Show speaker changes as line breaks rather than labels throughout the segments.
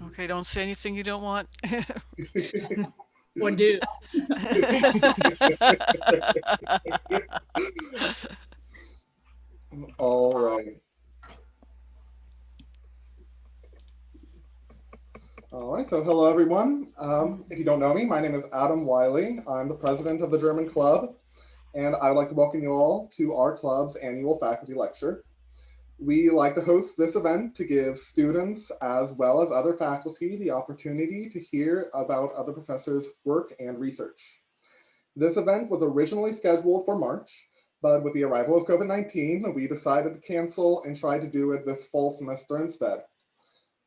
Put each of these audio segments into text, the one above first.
Okay, don't say anything you don't want.
Or do.
All right. All right. So, hello, everyone. If you don't know me, my name is Adam Wiley. I'm the president of the German Club, and I would like to welcome you all to our club's annual faculty lecture. We like to host this event to give students, as well as other faculty, the opportunity to hear about other professors' work and research. This event was originally scheduled for March, but with the arrival of COVID-19, we decided to cancel and try to do it this fall semester instead.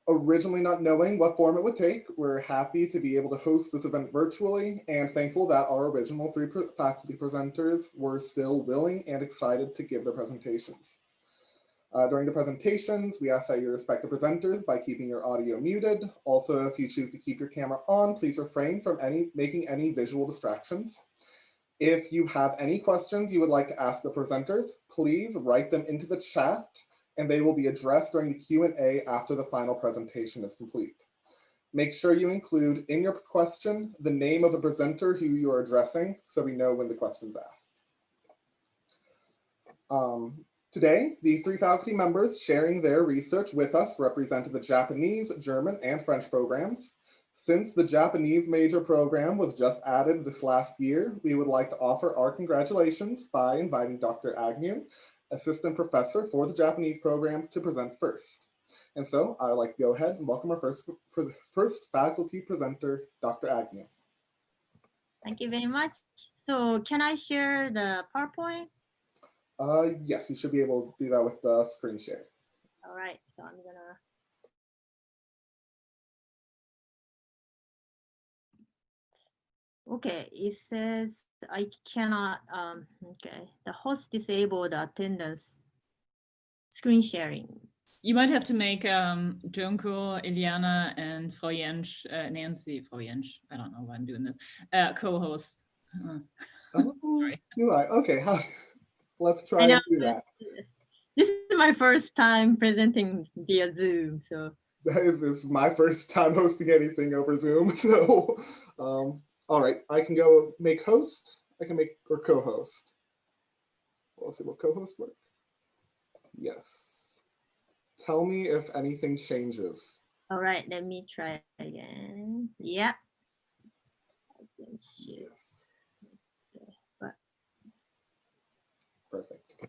Originally not knowing what form it would take, we're happy to be able to host this event virtually and thankful that our original three faculty presenters were still willing and excited to give their presentations. During the presentations, we ask that you respect the presenters by keeping your audio muted. Also, if you choose to keep your camera on, please refrain from making any visual distractions. If you have any questions you would like to ask the presenters, please write them into the chat and they will be addressed during the Q&A after the final presentation is complete. Make sure you include in your question the name of the presenter who you are addressing so we know when the question is asked. Today, the three faculty members sharing their research with us represented the Japanese, German, and French programs. Since the Japanese major program was just added this last year, we would like to offer our congratulations by inviting Dr. Agnew, assistant professor for the Japanese program, to present first. And so I'd like to go ahead and welcome our first faculty presenter, Dr. Agnew.
Thank you very much. So can I share the PowerPoint?
Yes, you should be able to do that with the screen share.
All right, so I'm gonna. Okay, it says I cannot, okay, the host disabled attendance screen sharing.
You might have to make Junko, Eliana, and Frau Jensch, Nancy, Frau Jensch, I don't know why I'm doing this, co-hosts.
Oh, do I? Okay, let's try to do that.
This is my first time presenting via Zoom, so.
This is my first time hosting anything over Zoom, so all right, I can go make host, I can make, or co-host. Let's see, will co-host work? Yes. Tell me if anything changes.
All right, let me try again. Yep. I can share.
Yes. Perfect.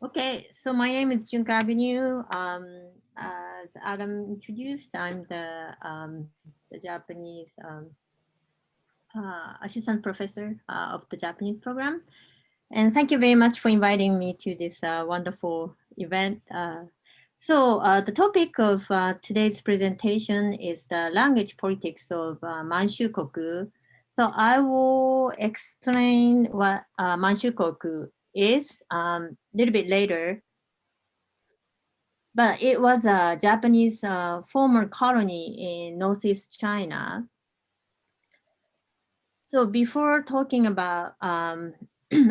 Okay, so my name is Junko Avenue. As Adam introduced, I'm the Japanese assistant professor of the Japanese program. And thank you very much for inviting me to this wonderful event. So the topic of today's presentation is the language politics of Manshukoku. So I will explain what Manshukoku is a little bit later. But it was a Japanese former colony in Northeast China. So before talking about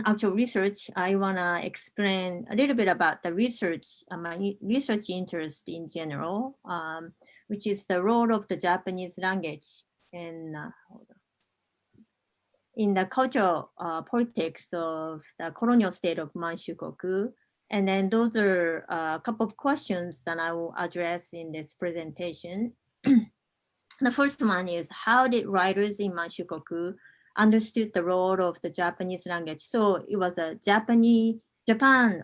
actual research, I want to explain a little bit about the research, my research interest in general, which is the role of the Japanese language in the cultural politics of the colonial state of Manchukuo. And then those are a couple of questions that I will address in this presentation. The first one is, how did writers in Manchukuo understood the role of the Japanese language? So it was Japan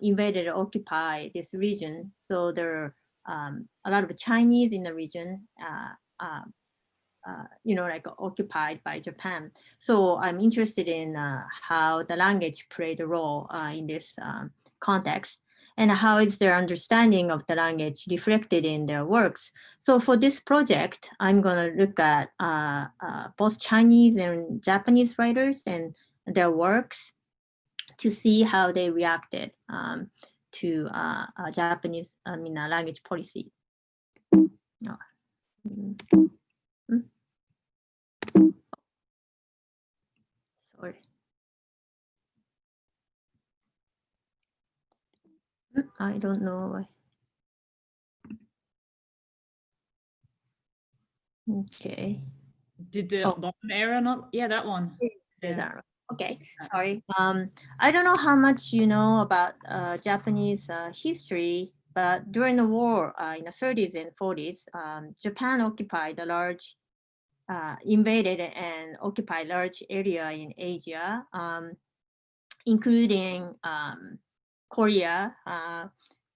invaded, occupied this region. So there are a lot of Chinese in the region, like occupied by Japan. So I'm interested in how the language played a role in this context, and how is their understanding of the language reflected in their works. So for this project, I'm going to look at both Chinese and Japanese writers and their works to see how they reacted to Japanese, language policy. Sorry. I don't know. Okay.
Did the
Oh.
bottom arrow not? Yeah, that one.
Is
Yeah.
that right? Okay, sorry. I don't know how much you know about Japanese history, but during the war in the 30s and 40s, Japan occupied a large, invaded and occupied large area in Asia, including Korea.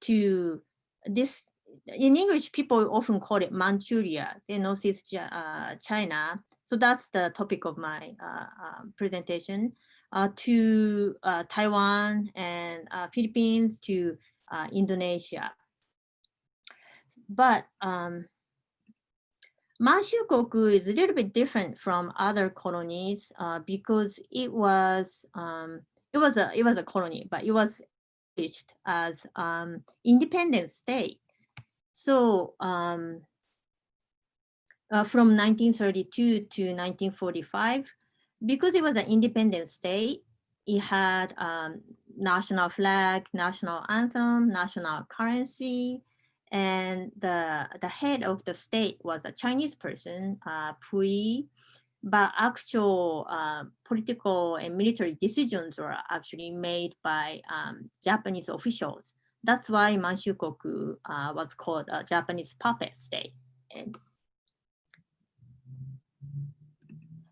To this, in English, people often call it Manchuria, in Northeast China. So that's the topic of my presentation. To Taiwan and Philippines, to Indonesia. But Manchukuo is a little bit different from other colonies because it was a colony, but it was established as independent state. So from 1932 to 1945, because it was an independent state, it had national flag, national anthem, national currency, and the head of the state was a Chinese person, Pui, but actual political and military decisions were actually made by Japanese officials. That's why Manchukuo was called a Japanese puppet state. And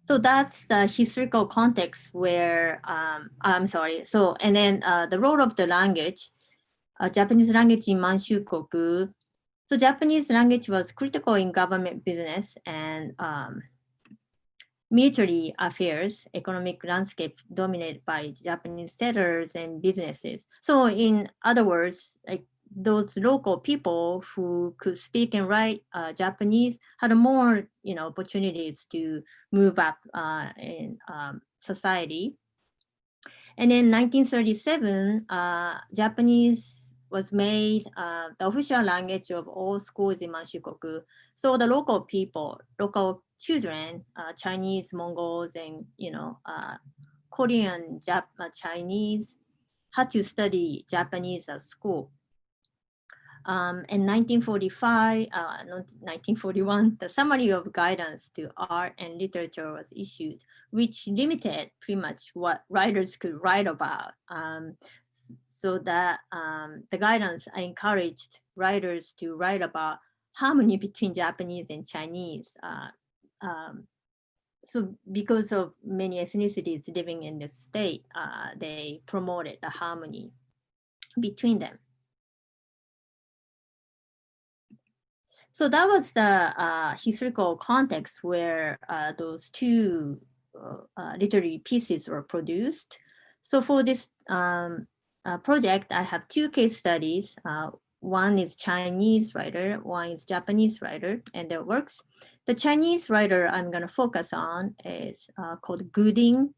so that's the historical context where, I'm sorry. So, and then the role of the language, Japanese language in Manchukuo. So Japanese language was critical in government business and military affairs, economic landscape dominated by Japanese settlers and businesses. So in other words, like those local people who could speak and write Japanese had more, opportunities to move up in society. And in 1937, Japanese was made the official language of all schools in Manchukuo. So the local people, local children, Chinese, Mongols, and Korean, Chinese, had to study Japanese at school. In 1945, not 1941, the summary of guidance to art and literature was issued, which limited pretty much what writers could write about. So that the guidance encouraged writers to write about harmony between Japanese and Chinese. So because of many ethnicities living in the state, they promoted the harmony between them. So that was the historical context where those two literary pieces were produced. So for this project, I have two case studies. One is Chinese writer, one is Japanese writer, and their works. The Chinese writer I'm going to focus on is called Gu Ding,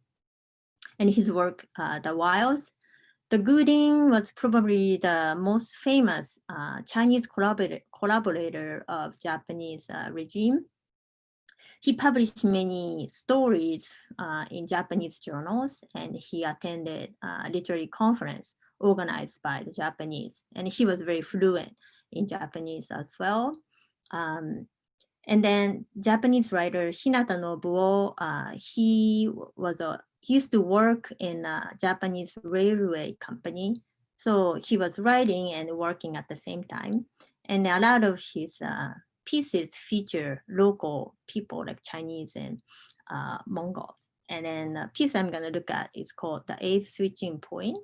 and his work, The Wilds. The Gu Ding was probably the most famous Chinese collaborator of Japanese regime. He published many stories in Japanese journals, and he attended a literary conference organized by the Japanese, and he was very fluent in Japanese as well. And then Japanese writer Hinata Nobuo, he used to work in a Japanese railway company. So he was writing and working at the same time. And a lot of his pieces feature local people like Chinese and Mongols. And then the piece I'm going to look at is called The Eighth Switching Point.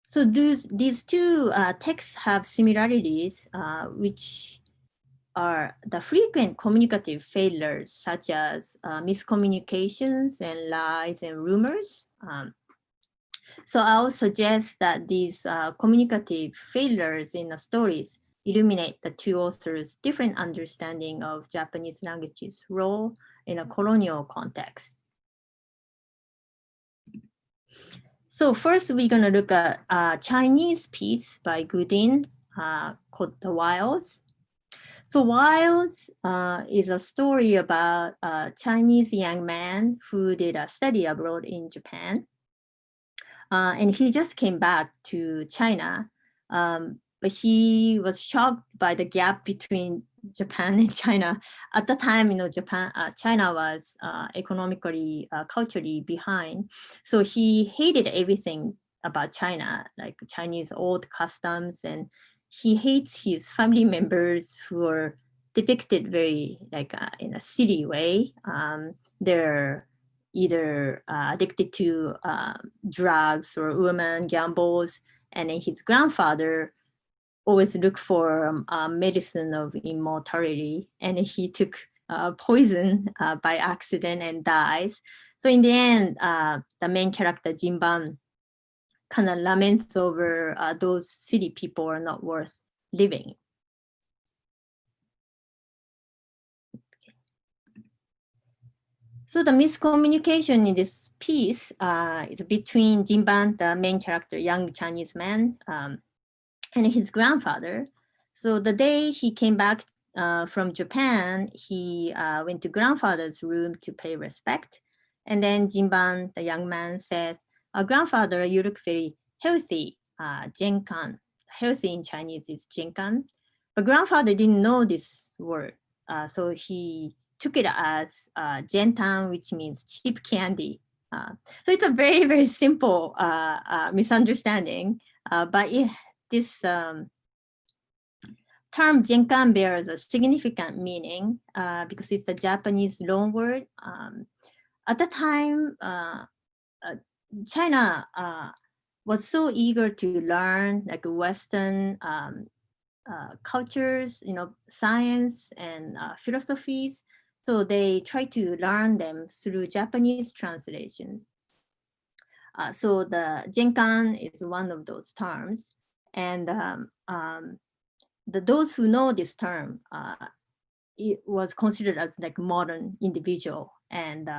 So these two texts have similarities, which are the frequent communicative failures, such as miscommunications and lies and rumors. So I'll suggest that these communicative failures in the stories illuminate the two authors' different understanding of Japanese language's role in a colonial context. So first, we're going to look at a Chinese piece by Gu Ding called The Wilds. So Wilds is a story about a Chinese young man who did a study abroad in Japan. And he just came back to China, but he was shocked by the gap between Japan and China. At the time, China was economically, culturally behind. So he hated everything about China, like Chinese old customs, and he hates his family members who are depicted very like in a silly way. They're either addicted to drugs or women, gambles, and then his grandfather always looked for medicine of immortality, and he took poison by accident and dies. So in the end, the main character Jinban kind of laments over those city people are not worth living. So the miscommunication in this piece is between Jinban, the main character, young Chinese man, and his grandfather. So the day he came back from Japan, he went to grandfather's room to pay respect. And then Jinban, the young man, says, grandfather, you look very healthy, Jenkan. Healthy in Chinese is Jenkan. But grandfather didn't know this word. So he took it as Jentan, which means cheap candy. So it's a very, very simple misunderstanding. But this term Jenkan bears a significant meaning because it's a Japanese loanword. At the time, China was so eager to learn like Western cultures, science and philosophies. So they try to learn them through Japanese translation. So the Jenkan is one of those terms. And those who know this term, it was considered as like modern individual. And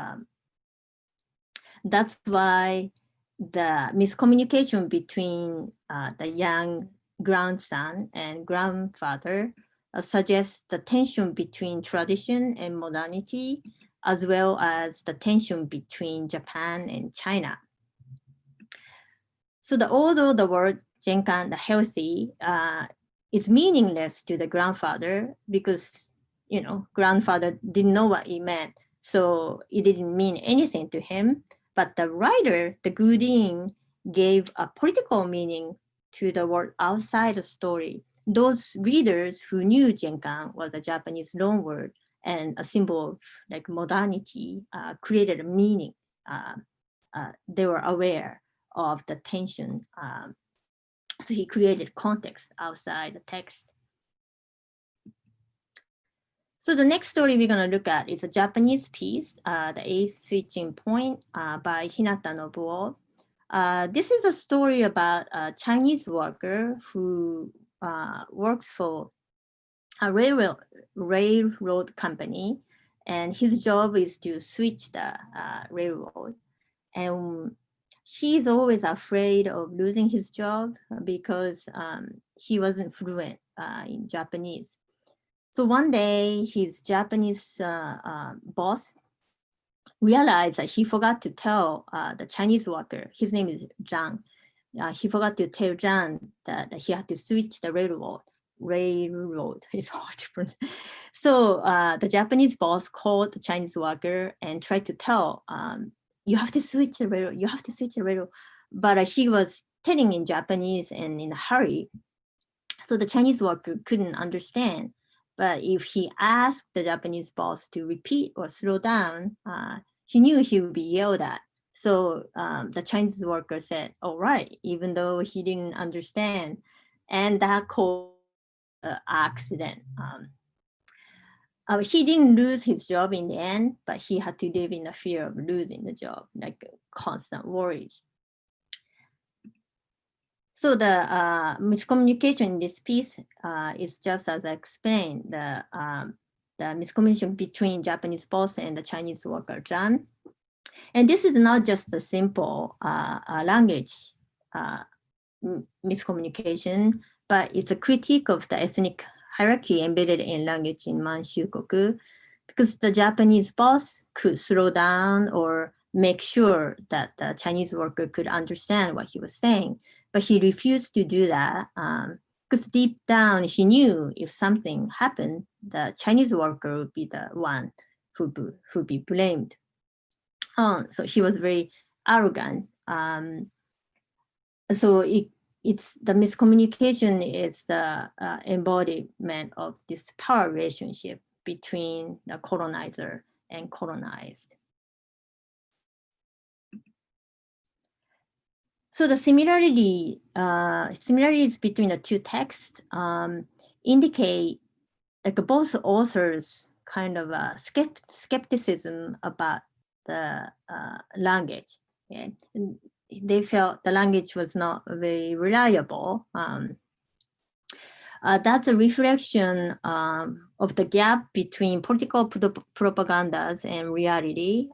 that's why the miscommunication between the young grandson and grandfather suggests the tension between tradition and modernity, as well as the tension between Japan and China. So although the word Jenkan, the healthy, is meaningless to the grandfather because, grandfather didn't know what it meant. So it didn't mean anything to him. But the writer, the Gudin, gave a political meaning to the word outside the story. Those readers who knew Jenkan was a Japanese loanword and a symbol of like modernity created a meaning. They were aware of the tension. So he created context outside the text. So the next story we're going to look at is a Japanese piece, The Eighth Switching Point by Hinata Nobuo. This is a story about a Chinese worker who works for a railroad company, and his job is to switch the railroad. And he's always afraid of losing his job because he wasn't fluent in Japanese. So one day, his Japanese boss realized that he forgot to tell the Chinese worker, his name is Zhang, he forgot to tell Zhang that he had to switch the railroad. It's hard to pronounce. So the Japanese boss called the Chinese worker and tried to tell, you have to switch the railroad, you have to switch the railroad. But he was telling in Japanese and in a hurry. So the Chinese worker couldn't understand. But if he asked the Japanese boss to repeat or slow down, he knew he would be yelled at. So the Chinese worker said, all right, even though he didn't understand. And that caused an accident. He didn't lose his job in the end, but he had to live in the fear of losing the job, like constant worries. So the miscommunication in this piece is just as I explained, the miscommunication between Japanese boss and the Chinese worker, Zhang. And this is not just a simple language miscommunication, but it's a critique of the ethnic hierarchy embedded in language in Manchukuo, because the Japanese boss could slow down or make sure that the Chinese worker could understand what he was saying. But he refused to do that because deep down he knew if something happened, the Chinese worker would be the one who'd be blamed. So he was very arrogant. So it's the miscommunication is the embodiment of this power relationship between the colonizer and colonized. So the similarities between the two texts indicate like both authors kind of skepticism about the language. Okay? They felt the language was not very reliable. That's a reflection of the gap between political propagandas and reality.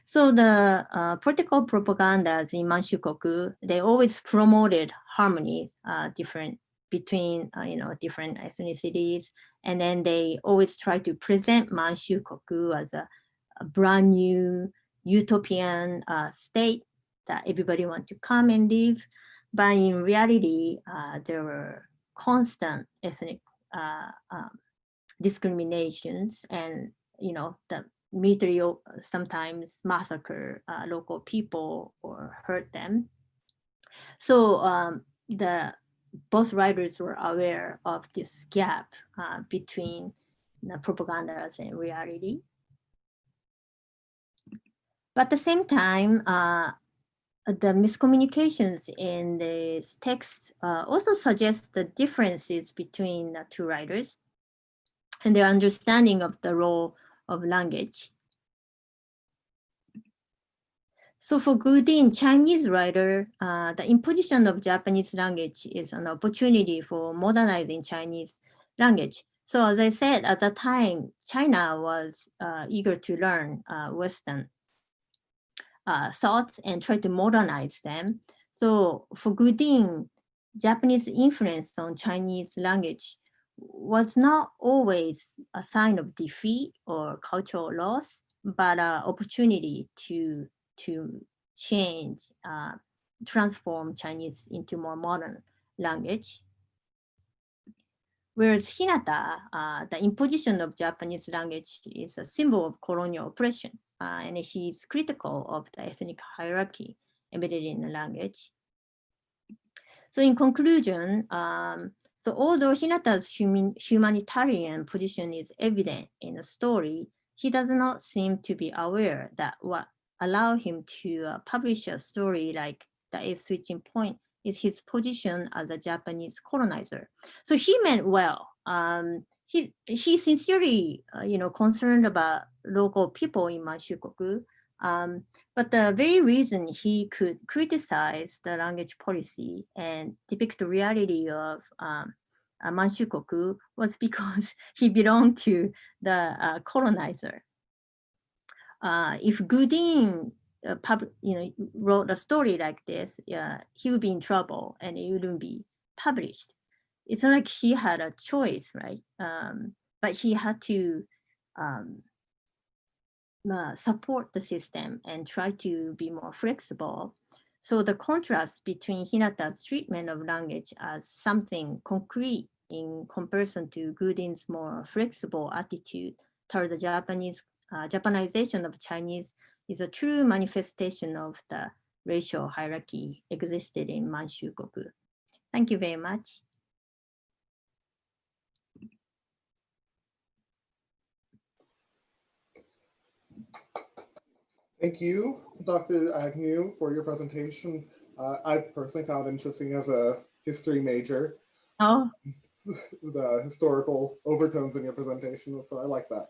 So the political propagandas in Manchukuo, they always promoted harmony, between different ethnicities, and then they always try to present Manchukuo as a brand new utopian state that everybody want to come and live. But in reality, there were constant ethnic discriminations, and the military sometimes massacre local people or hurt them. So both writers were aware of this gap between the propagandas and reality. But at the same time, the miscommunications in this text also suggest the differences between the two writers and their understanding of the role of language. So for Gudin, Chinese writer, the imposition of Japanese language is an opportunity for modernizing Chinese language. So as I said, at the time, China was eager to learn Western thoughts and try to modernize them. So for Gudin, Japanese influence on Chinese language was not always a sign of defeat or cultural loss, but an opportunity to change, transform Chinese into more modern language. Whereas Hinata, the imposition of Japanese language is a symbol of colonial oppression. And he's critical of the ethnic hierarchy embedded in the language. So in conclusion, so although Hinata's humanitarian position is evident in the story, he does not seem to be aware that what allowed him to publish a story like The Eighth Switching Point is his position as a Japanese colonizer. So he meant well. He sincerely, concerned about local people in Manchukuo, but the very reason he could criticize the language policy and depict the reality of Manchukuo was because he belonged to the colonizer. If Gudin wrote a story like this, he would be in trouble and it wouldn't be published. It's not like he had a choice, right? But he had to support the system and try to be more flexible. So the contrast between Hinata's treatment of language as something concrete in comparison to Gudin's more flexible attitude toward the Japanization of Chinese is a true manifestation of the racial hierarchy existed in Manchukuo. Thank you very much.
Thank you, Dr. Agnew, for your presentation. I personally found it interesting as a history major,
Oh,
the historical overtones in your presentation, so I like that.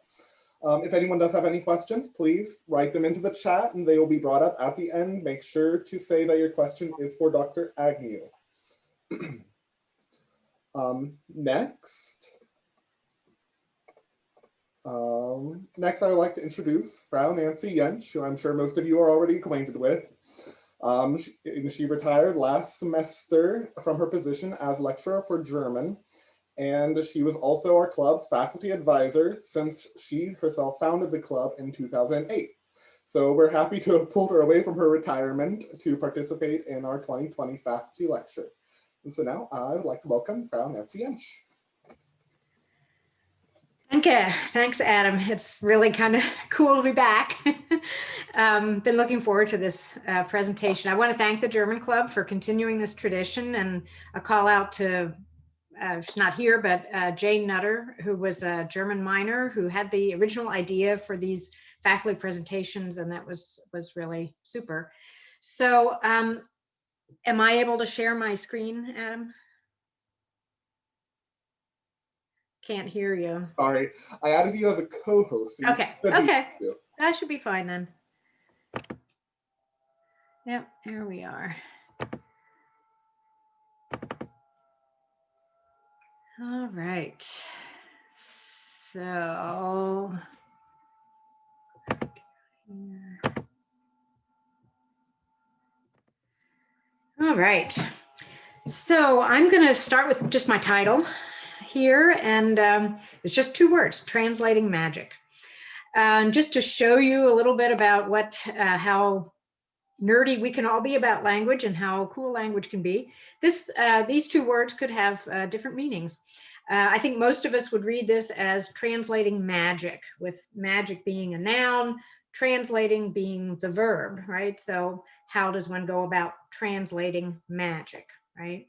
If anyone does have any questions, please write them into the chat and they will be brought up at the end. Make sure to say that your question is for Dr. Agnew. Next, I would like to introduce Frau Nancy Jentsch, who I'm sure most of you are already acquainted with. She retired last semester from her position as lecturer for German, and she was also our club's faculty advisor since she herself founded the club in 2008. So we're happy to have pulled her away from her retirement to participate in our 2020 faculty lecture. And so now I would like to welcome Frau Nancy Jensch.
Danke. Thanks, Adam. It's really kind of cool to be back. Been looking forward to this presentation. I want to thank the German Club for continuing this tradition, and a call out to, she's not here, but Jane Nutter, who was a German minor who had the original idea for these faculty presentations, and that was really super. So am I able to share my screen, Adam? Can't hear you.
Sorry, I added you as a co-host.
Okay, okay, that should be fine then. Yep, there we are. All right, so. All right, so I'm going to start with just my title here, and it's just 2 words: translating magic. Just to show you a little bit about how nerdy we can all be about language and how cool language can be. These 2 words could have different meanings. I think most of us would read this as translating magic, with magic being a noun, translating being the verb, right? So how does one go about translating magic, right?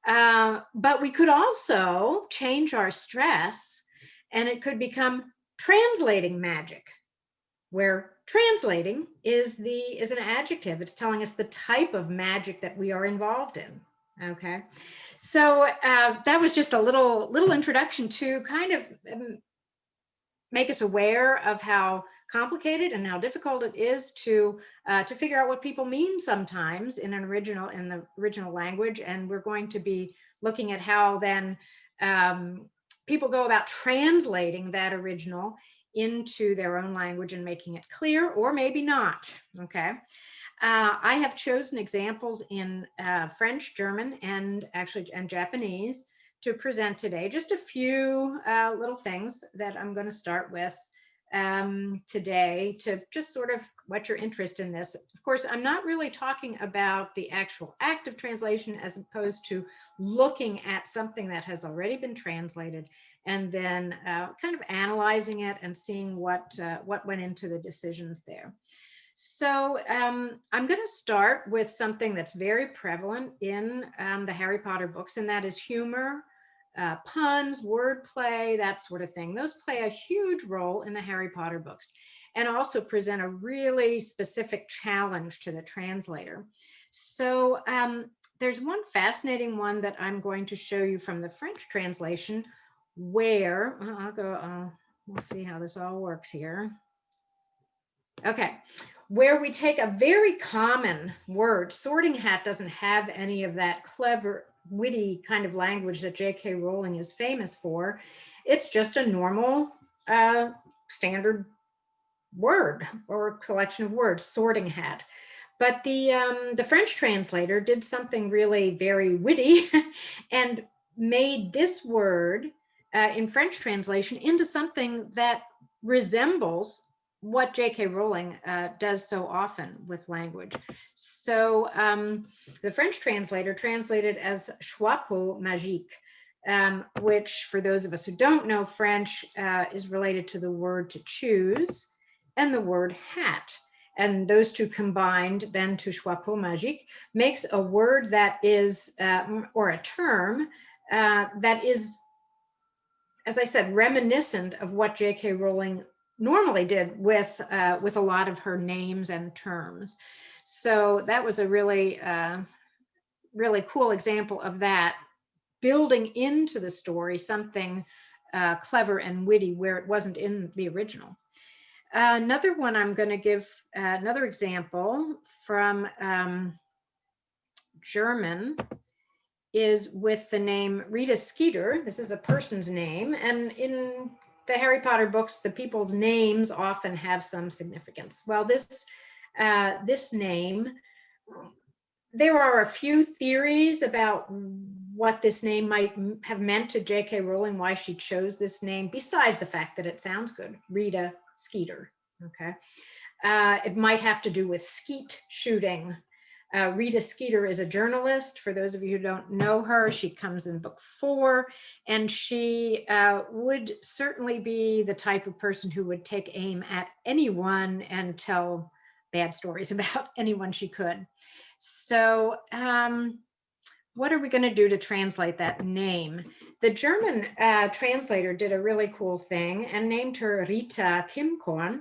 But we could also change our stress, and it could become translating magic, where translating is an adjective. It's telling us the type of magic that we are involved in. Okay, so that was just a little introduction to kind of make us aware of how complicated and how difficult it is to figure out what people mean sometimes in the original language. And we're going to be looking at how then people go about translating that original into their own language and making it clear, or maybe not. Okay. I have chosen examples in French, German, and Japanese to present today. Just a few little things that I'm going to start with today to just sort of whet your interest in this. Of course, I'm not really talking about the actual act of translation, as opposed to looking at something that has already been translated and then kind of analyzing it and seeing what went into the decisions there. So I'm going to start with something that's very prevalent in the Harry Potter books, and that is humor, puns, wordplay, that sort of thing. Those play a huge role in the Harry Potter books, and also present a really specific challenge to the translator. So there's one fascinating one that I'm going to show you from the French translation, where we'll see how this all works here. Okay, where we take a very common word. Sorting Hat doesn't have any of that clever, witty kind of language that J.K. Rowling is famous for. It's just a normal standard word or collection of words, sorting hat. But the French translator did something really very witty and made this word in French translation into something that resembles what J.K. Rowling does so often with language. So the French translator translated as choix-peau magique, which, for those of us who don't know French, is related to the word to choose and the word hat. And those two combined then to choix-peau magique makes a word that is, or a term that is, as I said, reminiscent of what J.K. Rowling normally did with a lot of her names and terms. So that was a really, really cool example of that, building into the story something clever and witty where it wasn't in the original. Another one I'm going to give another example from German is with the name Rita Skeeter. This is a person's name, and in the Harry Potter books, the people's names often have some significance. Well, this name, there are a few theories about what this name might have meant to J.K. Rowling, why she chose this name, besides the fact that it sounds good, Rita Skeeter, okay? It might have to do with skeet shooting. Rita Skeeter is a journalist. For those of you who don't know her, she comes in book 4, and she would certainly be the type of person who would take aim at anyone and tell bad stories about anyone she could. So what are we going to do to translate that name? The German translator did a really cool thing and named her Rita Kimkorn.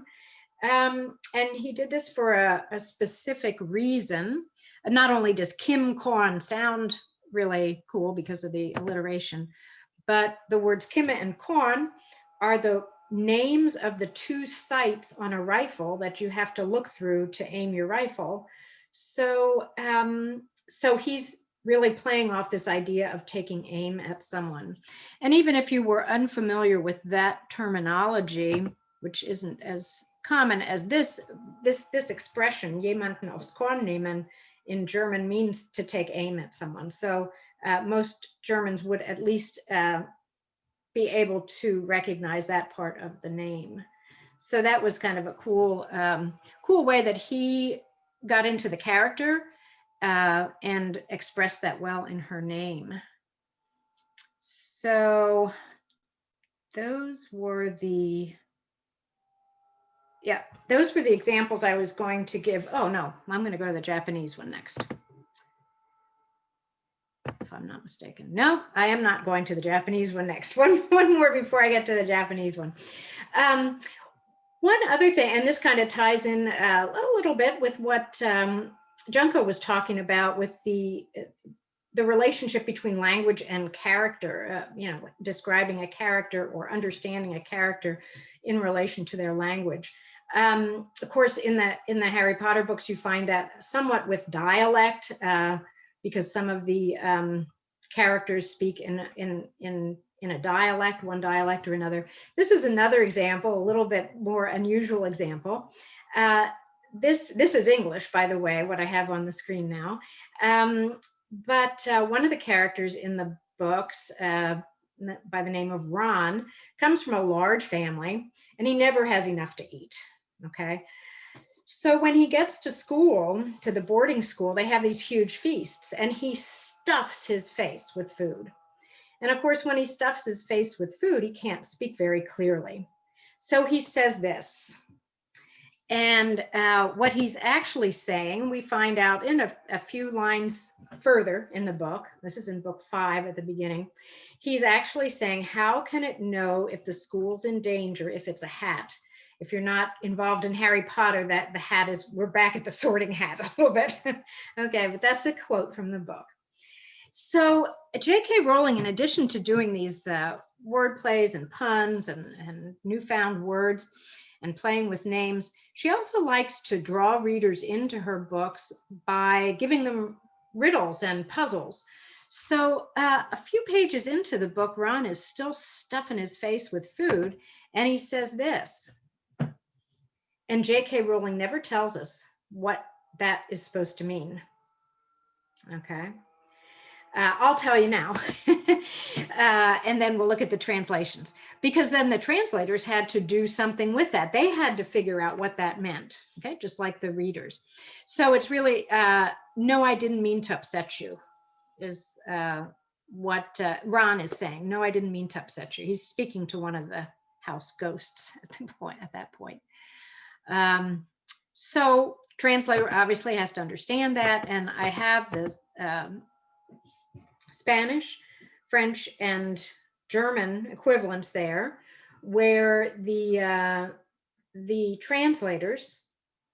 And he did this for a specific reason. Not only does Kim Korn sound really cool because of the alliteration, but the words Kimme and Korn are the names of the 2 sights on a rifle that you have to look through to aim your rifle. So, so he's really playing off this idea of taking aim at someone. And even if you were unfamiliar with that terminology, which isn't as common as this expression, jemanden aufs Korn nehmen, in German means to take aim at someone. So most Germans would at least be able to recognize that part of the name. So that was kind of a cool, cool way that he got into the character and expressed that well in her name. So those were the examples I was going to give. Oh no, I'm going to go to the Japanese one next, if I'm not mistaken. No, I am not going to the Japanese one next. One more before I get to the Japanese one. One other thing, and this kind of ties in a little bit with what Junko was talking about with the relationship between language and character, you know, describing a character or understanding a character in relation to their language. Of course, in the Harry Potter books, you find that somewhat with dialect, because some of the characters speak in a dialect, one dialect or another. This is another example, a little bit more unusual example. This is English, by the way, what I have on the screen now. But one of the characters in the books by the name of Ron comes from a large family, and he never has enough to eat, okay? So when he gets to school, to the boarding school, they have these huge feasts, and he stuffs his face with food. And of course, when he stuffs his face with food, he can't speak very clearly. So he says this. And what he's actually saying, we find out in a few lines further in the book. This is in book 5 at the beginning. He's actually saying, how can it know if the school's in danger if it's a hat? If you're not involved in Harry Potter, that the hat is, we're back at the Sorting Hat a little bit. Okay, but that's a quote from the book. So J.K. Rowling, in addition to doing these word plays and puns and newfound words and playing with names, she also likes to draw readers into her books by giving them riddles and puzzles. So a few pages into the book, Ron is still stuffing his face with food, and he says this. And J.K. Rowling never tells us what that is supposed to mean. Okay. I'll tell you now, and then we'll look at the translations, because then the translators had to do something with that. They had to figure out what that meant, okay, just like the readers. So it's really, no, I didn't mean to upset you, is what Ron is saying. No, I didn't mean to upset you. He's speaking to one of the house ghosts at that point. So translator obviously has to understand that, and I have the Spanish, French, and German equivalents there, where the translators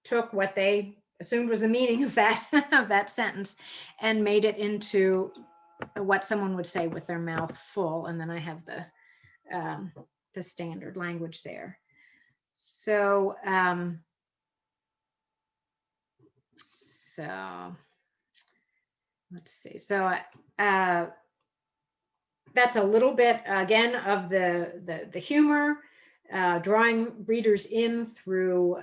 took what they assumed was the meaning of that sentence and made it into what someone would say with their mouth full. And then I have the standard language there. So let's see. So that's a little bit again of the humor, drawing readers in through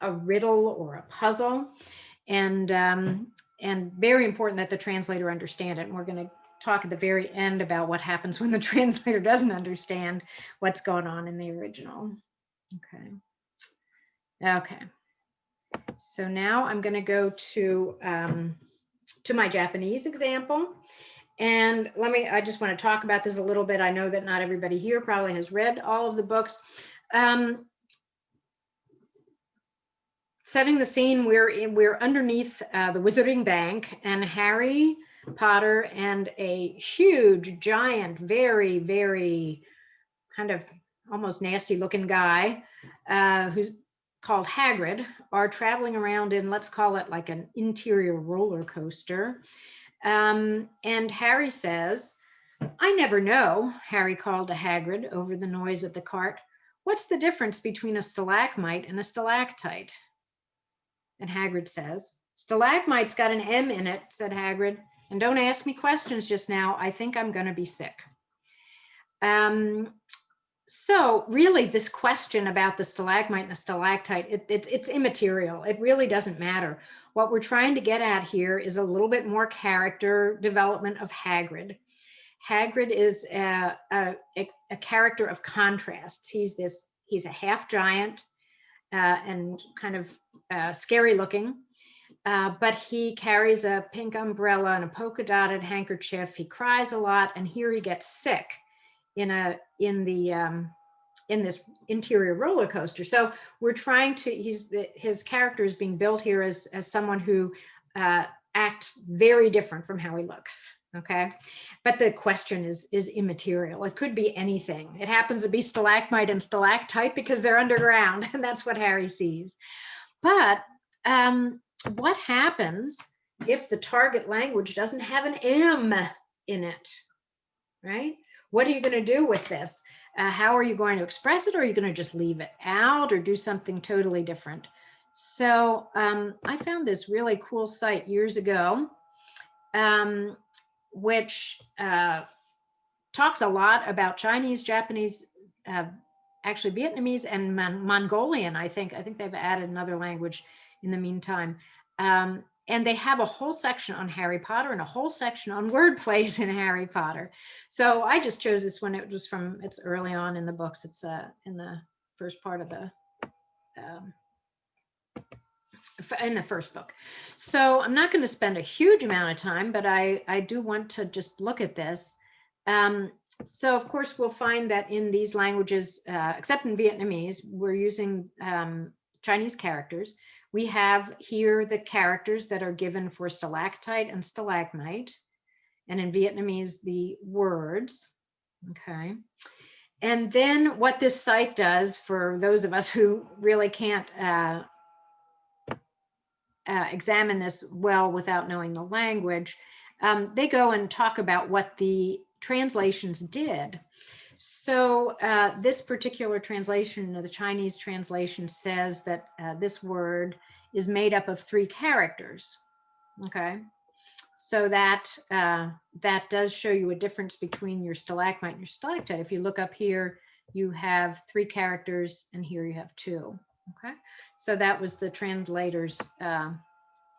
a riddle or a puzzle, and very important that the translator understand it. And we're going to talk at the very end about what happens when the translator doesn't understand what's going on in the original. Okay. Okay. So now I'm going to go to my Japanese example. And I just want to talk about this a little bit. I know that not everybody here probably has read all of the books. Setting the scene, we're underneath the Wizarding Bank, and Harry Potter and a huge, giant, very, very kind of almost nasty looking guy who's called Hagrid are traveling around in, let's call it like an interior roller coaster. And Harry says, "I never know," Harry called to Hagrid over the noise of the cart. "What's the difference between a stalagmite and a stalactite?" And Hagrid says, "Stalagmite's got an M in it," said Hagrid. "And don't ask me questions just now. I think I'm going to be sick." So really this question about the stalagmite and the stalactite, it's immaterial. It really doesn't matter. What we're trying to get at here is a little bit more character development of Hagrid. Hagrid is a character of contrasts. He's a half giant and kind of scary looking, but he carries a pink umbrella and a polka dotted handkerchief. He cries a lot, and here he gets sick in this interior roller coaster. So we're trying to, his character is being built here as someone who acts very different from how he looks. Okay. But the question is immaterial. It could be anything. It happens to be stalagmite and stalactite because they're underground, and that's what Harry sees. But what happens if the target language doesn't have an M in it, right? What are you going to do with this? How are you going to express it? Or are you going to just leave it out or do something totally different? So I found this really cool site years ago, which talks a lot about Chinese, Japanese, actually Vietnamese and Mongolian. I think they've added another language in the meantime. And they have a whole section on Harry Potter and a whole section on word plays in Harry Potter. So I just chose this one. It's early on in the books. It's in the first part of in the first book. So I'm not going to spend a huge amount of time, but I do want to just look at this. So of course we'll find that in these languages, except in Vietnamese, we're using Chinese characters. We have here the characters that are given for stalactite and stalagmite, and in Vietnamese, the words, okay? And then what this site does for those of us who really can't examine this well without knowing the language, they go and talk about what the translations did. So this particular translation, the Chinese translation, says that this word is made up of 3 characters. Okay, so that that does show you a difference between your stalagmite and your stalactite. If you look up here, you have 3 characters, and here you have 2. Okay, so that was the translator's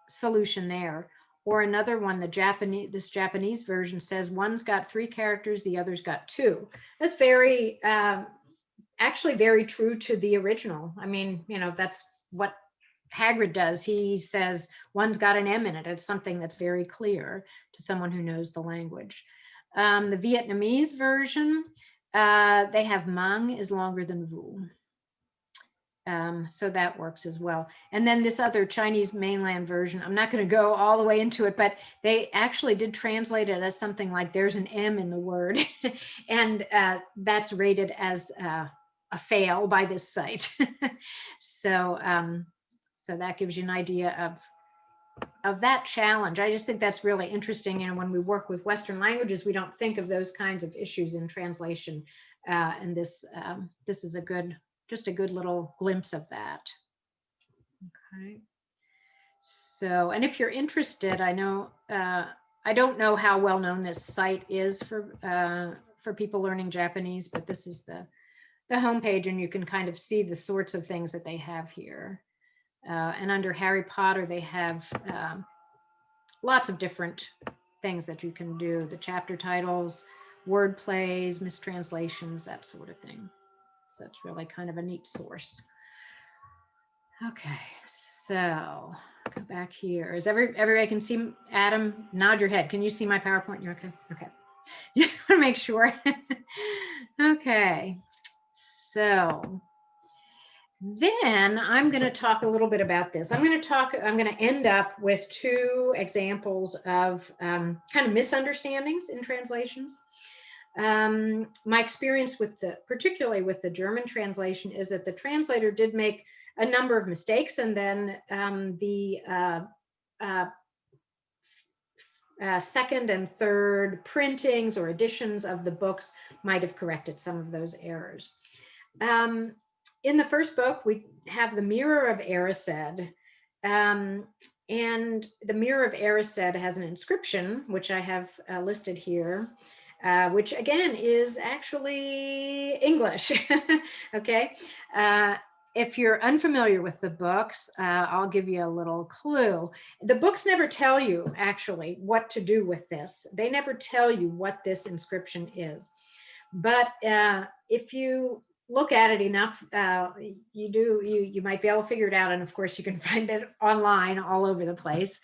solution there. Or another one, this Japanese version says one's got 3 characters, the other's got 2. That's very, actually very true to the original. I mean, you know, that's what Hagrid does. He says one's got an M in it. It's something that's very clear to someone who knows the language. The Vietnamese version, they have mang is longer than vu. So that works as well. And then this other Chinese mainland version, I'm not going to go all the way into it, but they actually did translate it as something like there's an M in the word. And that's rated as a fail by this site. So, so that gives you an idea of that challenge. I just think that's really interesting. You know, when we work with Western languages, we don't think of those kinds of issues in translation. And this is just a good little glimpse of that. Okay. So, and if you're interested, I know, I don't know how well known this site is for people learning Japanese, but this is the homepage, and you can kind of see the sorts of things that they have here. And under Harry Potter, they have lots of different things that you can do, the chapter titles, word plays, mistranslations, that sort of thing. So that's really kind of a neat source. Okay, so go back here. Is everybody can see Adam? Nod your head. Can you see my PowerPoint? You're okay? Okay. Just want to make sure. Okay, so then I'm going to talk a little bit about this. I'm going to end up with two examples of kind of misunderstandings in translations. My experience with particularly with the German translation is that the translator did make a number of mistakes, and then the second and third printings or editions of the books might have corrected some of those errors. In the first book, we have the Mirror of Erised, and the Mirror of Erised has an inscription, which I have listed here, which again is actually English. Okay. If you're unfamiliar with the books, I'll give you a little clue. The books never tell you actually what to do with this. They never tell you what this inscription is. But if you look at it enough, you might be able to figure it out. And of course, you can find it online all over the place.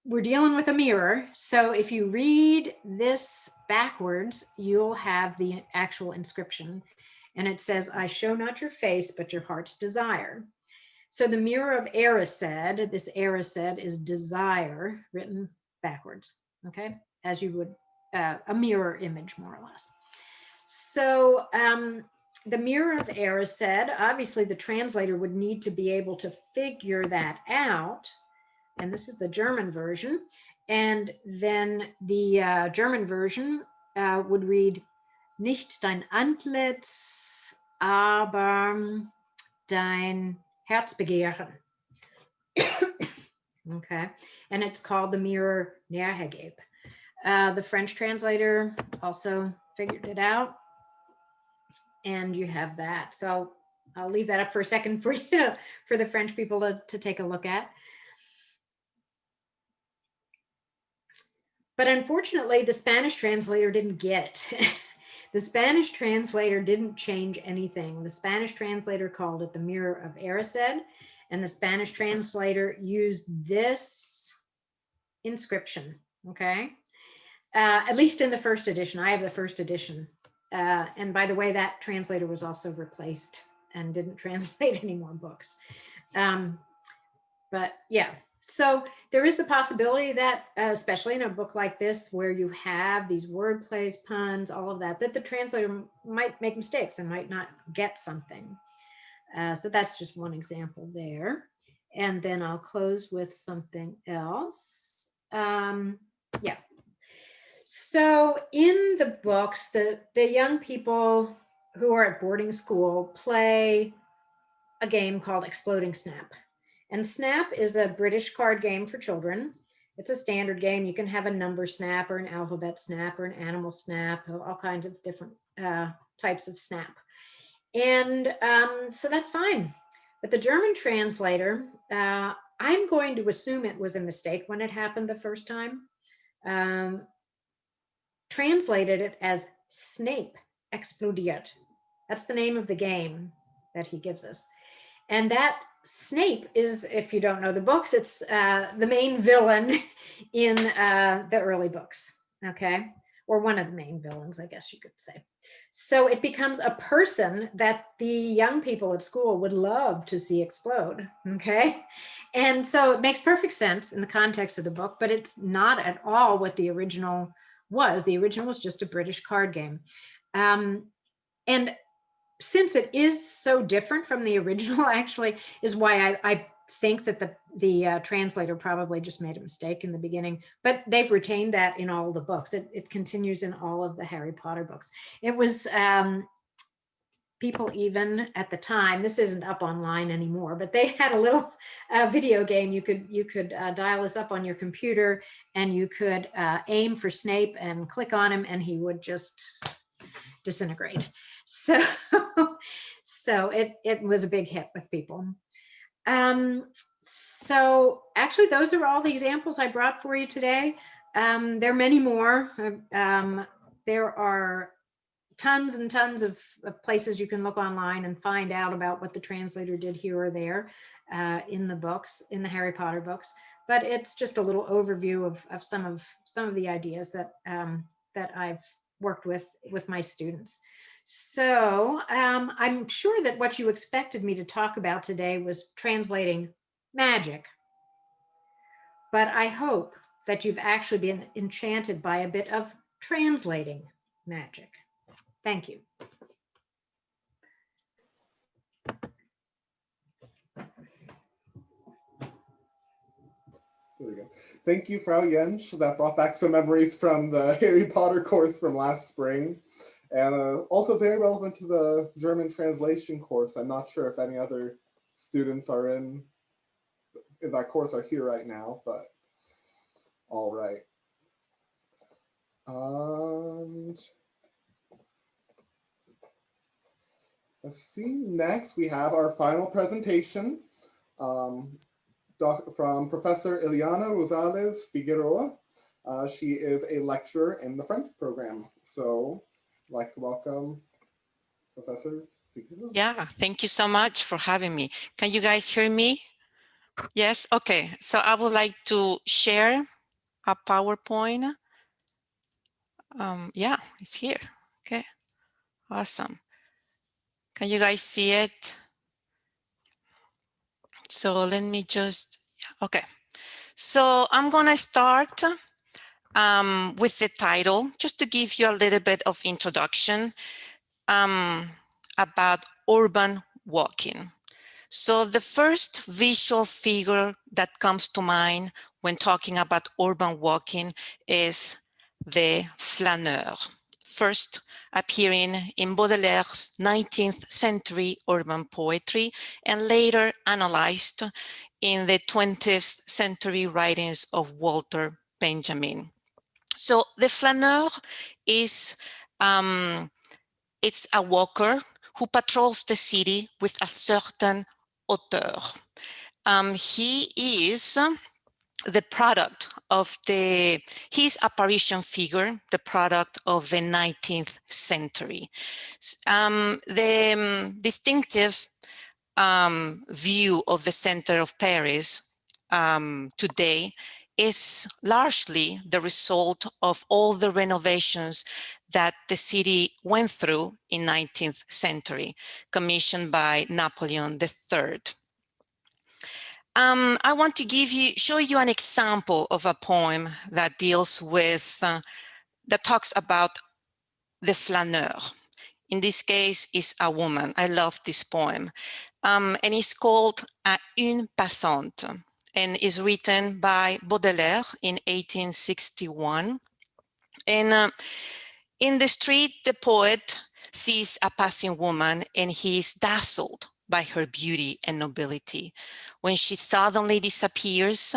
We're dealing with a mirror. So if you read this backwards, you'll have the actual inscription. And it says, I show not your face, but your heart's desire. So the Mirror of Erised, this Erised is desire written backwards, okay? As you would, a mirror image, more or less. So the Mirror of Erised, obviously the translator would need to be able to figure that out. And this is the German version. And then the German version would read, Nicht dein Antlitz, aber dein Herzbegehren. Okay, and it's called the Mirror Nährhegeb. The French translator also figured it out, and you have that. So I'll leave that up for a second for you, for the French people to take a look at. But unfortunately, the Spanish translator didn't get it. The Spanish translator didn't change anything. The Spanish translator called it the Mirror of Erised, and the Spanish translator used this inscription, okay? At least in the first edition. I have the first edition. And by the way, that translator was also replaced and didn't translate any more books. But yeah. So there is the possibility that, especially in a book like this, where you have these word plays, puns, all of that, that the translator might make mistakes and might not get something. So that's just one example there. And then I'll close with something else. Yeah. So in the books, the young people who are at boarding school play a game called Exploding Snap. And Snap is a British card game for children. It's a standard game. You can have a number snap or an alphabet snap or an animal snap, all kinds of different types of snap. And so that's fine. But the German translator, I'm going to assume it was a mistake when it happened the first time, translated it as Snape explodiert. That's the name of the game that he gives us. And that Snape is, if you don't know the books, it's the main villain in the early books, okay? Or one of the main villains, I guess you could say. So it becomes a person that the young people at school would love to see explode, okay? And so it makes perfect sense in the context of the book, but it's not at all what the original was. The original was just a British card game. And since it is so different from the original, actually, is why I think that the translator probably just made a mistake in the beginning, but they've retained that in all the books. It continues in all of the Harry Potter books. It was people even at the time, this isn't up online anymore, but they had a little video game. You could dial this up on your computer, and you could aim for Snape and click on him, and he would just disintegrate. So it was a big hit with people. So actually, those are all the examples I brought for you today. There are many more. There are tons and tons of places you can look online and find out about what the translator did here or there in the books, in the Harry Potter books. But it's just a little overview of some of the ideas that that I've worked with my students. So I'm sure that what you expected me to talk about today was translating magic. But I hope that you've actually been enchanted by a bit of translating magic. Thank you.
There we go. Thank you, Frau Jensch. That brought back some memories from the Harry Potter course from last spring. And also very relevant to the German translation course. I'm not sure if any other students are in that course are here right now, but all right. Let's see, next we have our final presentation from Professor Ileana Rosales Figueroa. She is a lecturer in the French program. So I'd like to welcome Professor Figueroa.
Yeah, thank you so much for having me. Can you guys hear me? Yes, okay. So I would like to share a PowerPoint. Yeah, it's here. Okay, awesome. Can you guys see it? So let me just, okay. So I'm gonna start with the title, just to give you a little bit of introduction about urban walking. So the first visual figure that comes to mind when talking about urban walking is the flaneur, first appearing in Baudelaire's 19th century urban poetry and later analyzed in the 20th century writings of Walter Benjamin. So the flaneur is, it's a walker who patrols the city with a certain hauteur. He is the product of his apparition figure, the product of the 19th century. The distinctive view of the center of Paris today is largely the result of all the renovations that the city went through in 19th century, commissioned by Napoleon III. I want to show you an example of a poem that deals with, that talks about the flaneur. In this case, is a woman. I love this poem. And it's called À une passante and is written by Baudelaire in 1861. And in the street, the poet sees a passing woman and he is dazzled by her beauty and nobility. When she suddenly disappears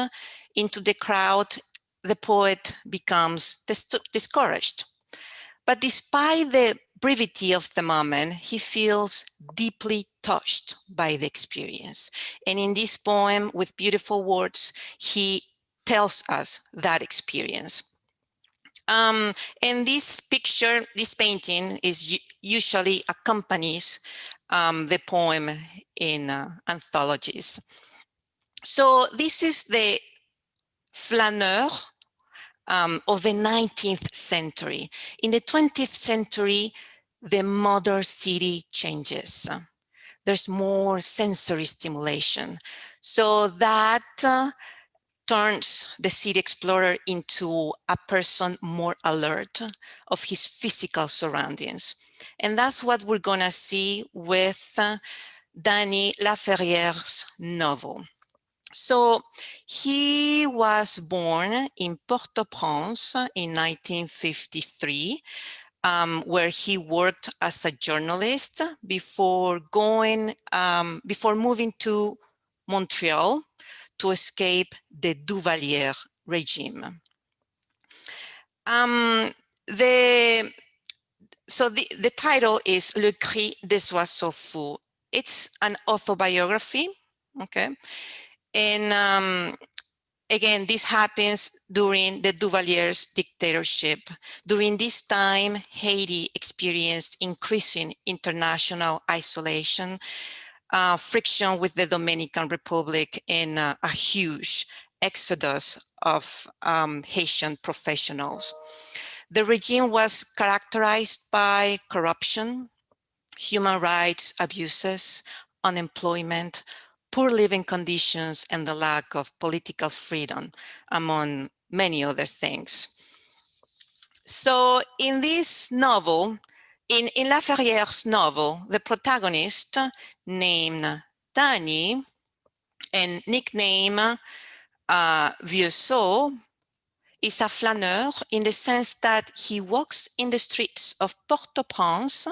into the crowd, the poet becomes discouraged. But despite the brevity of the moment, he feels deeply touched by the experience. And in this poem, with beautiful words, he tells us that experience. And this picture, this painting is usually accompanies the poem in anthologies. So this is the flaneur of the 19th century. In the 20th century, the modern city changes. There's more sensory stimulation. So that turns the city explorer into a person more alert of his physical surroundings. And that's what we're gonna see with Dany Laferrière's novel. So he was born in Port-au-Prince in 1953, where he worked as a journalist before moving to Montreal to escape the Duvalier regime. So the title is Le Cri des Oiseaux Fous. It's an autobiography, okay? And again, this happens during the Duvalier's dictatorship. During this time, Haiti experienced increasing international isolation, friction with the Dominican Republic, and a huge exodus of Haitian professionals. The regime was characterized by corruption, human rights abuses, unemployment, poor living conditions, and the lack of political freedom, among many other things. So in this novel, in Laferrière's novel, the protagonist, named Danny, and nickname Vieux Sot, is a flaneur in the sense that he walks in the streets of Port-au-Prince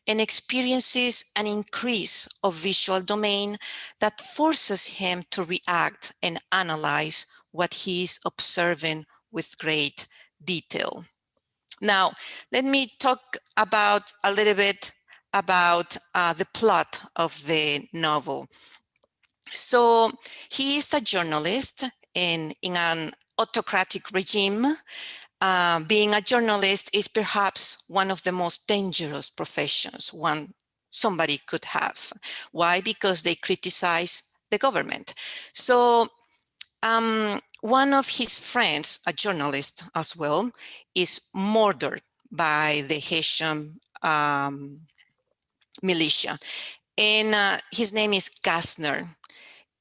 and experiences an increase of visual domain that forces him to react and analyze what he is observing with great detail. Now, let me talk about a little bit about the plot of the novel. So he is a journalist in an autocratic regime. Being a journalist is perhaps one of the most dangerous professions somebody could have. Why? Because they criticize the government. So one of his friends, a journalist as well, is murdered by the Haitian militia. And his name is Gassner.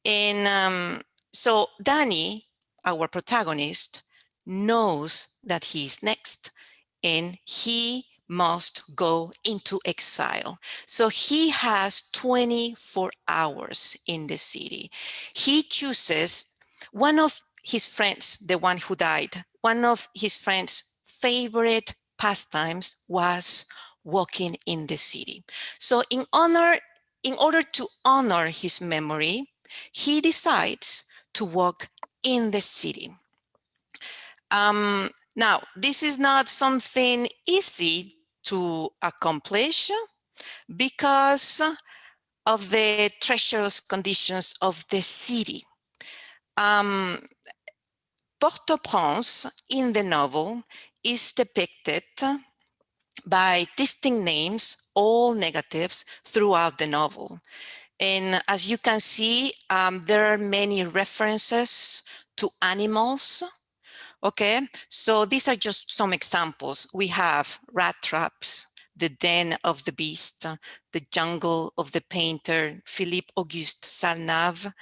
And so Danny, our protagonist, knows that he's next and he must go into exile. So he has 24 hours in the city. He chooses one of his friends, the one who died, one of his friends' favorite pastimes was walking in the city. So in order to honor his memory, he decides to walk in the city. Now, this is not something easy to accomplish because of the treacherous conditions of the city. Port-au-Prince in the novel is depicted by distinct names, all negatives, throughout the novel. And as you can see, there are many references to animals. Okay, so these are just some examples. We have rat traps, the den of the beast, the jungle of the painter Philippe Auguste Salnave,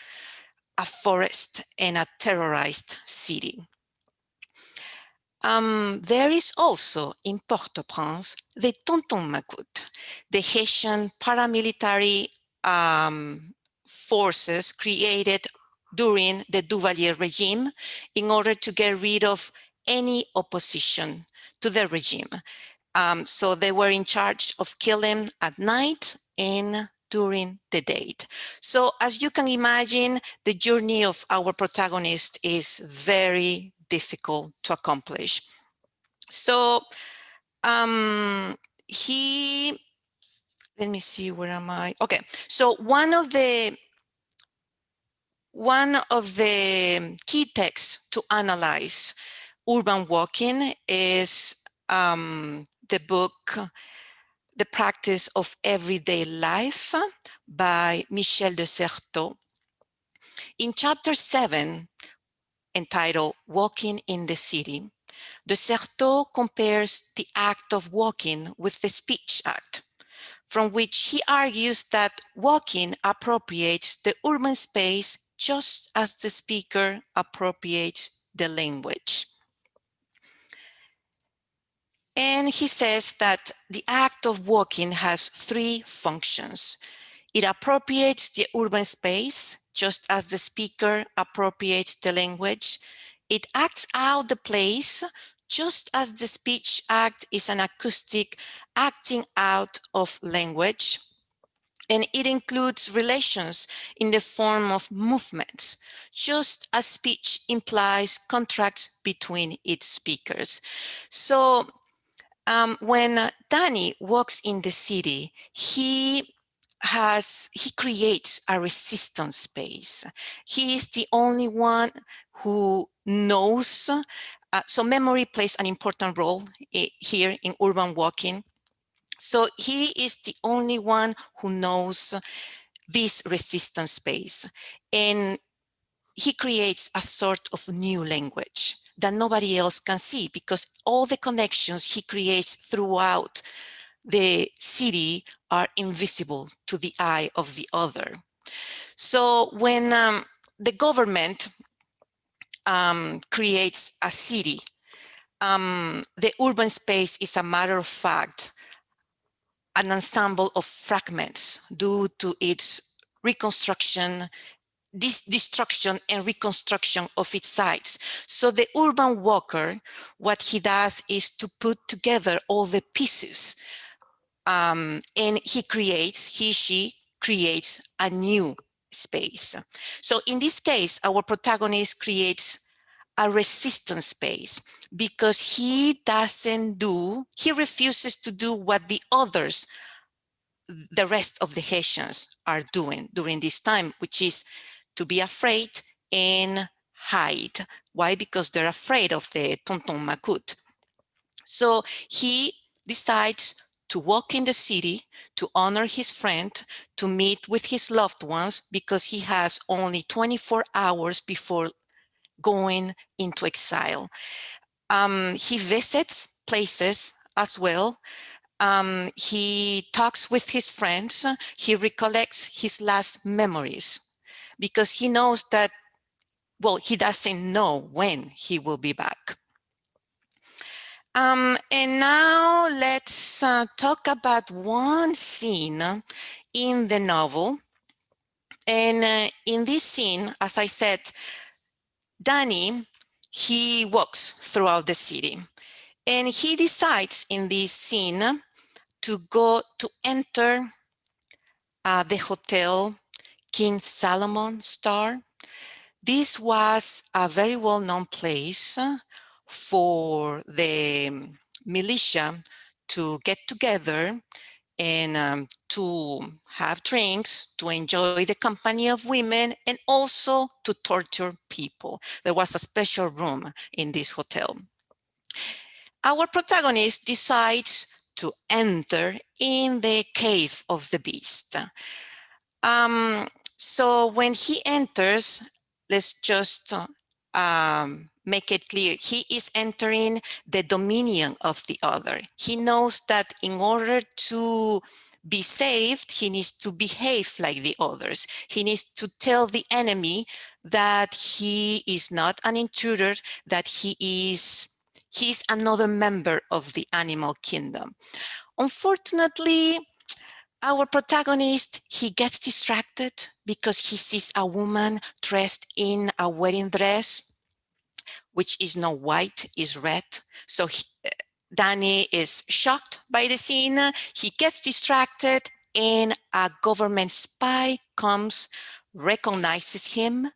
a forest, and a terrorized city. There is also in Port-au-Prince the Tonton Macoute, the Haitian paramilitary forces created during the Duvalier regime in order to get rid of any opposition to the regime. So they were in charge of killing at night and during the day. So as you can imagine, the journey of our protagonist is very difficult to accomplish. So let me see, where am I? Okay, so one of the key texts to analyze urban walking is the book, The Practice of Everyday Life by Michel de Certeau. In chapter 7, entitled Walking in the City, de Certeau compares the act of walking with the speech act, from which he argues that walking appropriates the urban space just as the speaker appropriates the language. And he says that the act of walking has three functions. It appropriates the urban space, just as the speaker appropriates the language. It acts out the place, just as the speech act is an acoustic acting out of language. And it includes relations in the form of movements, just as speech implies contracts between its speakers. So when Danny walks in the city, he he creates a resistance space. He is the only one who knows. So memory plays an important role here in urban walking. So he is the only one who knows this resistance space. And he creates a sort of new language that nobody else can see, because all the connections he creates throughout the city are invisible to the eye of the other. So when the government creates a city, the urban space is, a matter of fact, an ensemble of fragments due to its reconstruction, destruction and reconstruction of its sites. So the urban walker, what he does is to put together all the pieces, and she creates a new space. So in this case, our protagonist creates a resistance space, because he refuses to do what the others, the rest of the Haitians, are doing during this time, which is to be afraid and hide. Why? Because they're afraid of the Tonton Macoute. So he decides to walk in the city, to honor his friend, to meet with his loved ones, because he has only 24 hours before going into exile. He visits places as well. He talks with his friends. He recollects his last memories, because he knows that, well, he doesn't know when he will be back. And now let's talk about one scene in the novel. And in this scene, as I said, Danny, he walks throughout the city, and he decides in this scene to enter the hotel King Solomon Star. This was a very well-known place for the militia to get together and to have drinks, to enjoy the company of women, and also to torture people. There was a special room in this hotel. Our protagonist decides to enter in the cave of the beast. So when he enters, let's just make it clear, he is entering the dominion of the other. He knows that in order to be saved, he needs to behave like the others. He needs to tell the enemy that he is not an intruder, that he's another member of the animal kingdom. Unfortunately, our protagonist, he gets distracted because he sees a woman dressed in a wedding dress, which is not white, is red. So Danny is shocked by the scene. He gets distracted, and a government spy comes, recognizes him.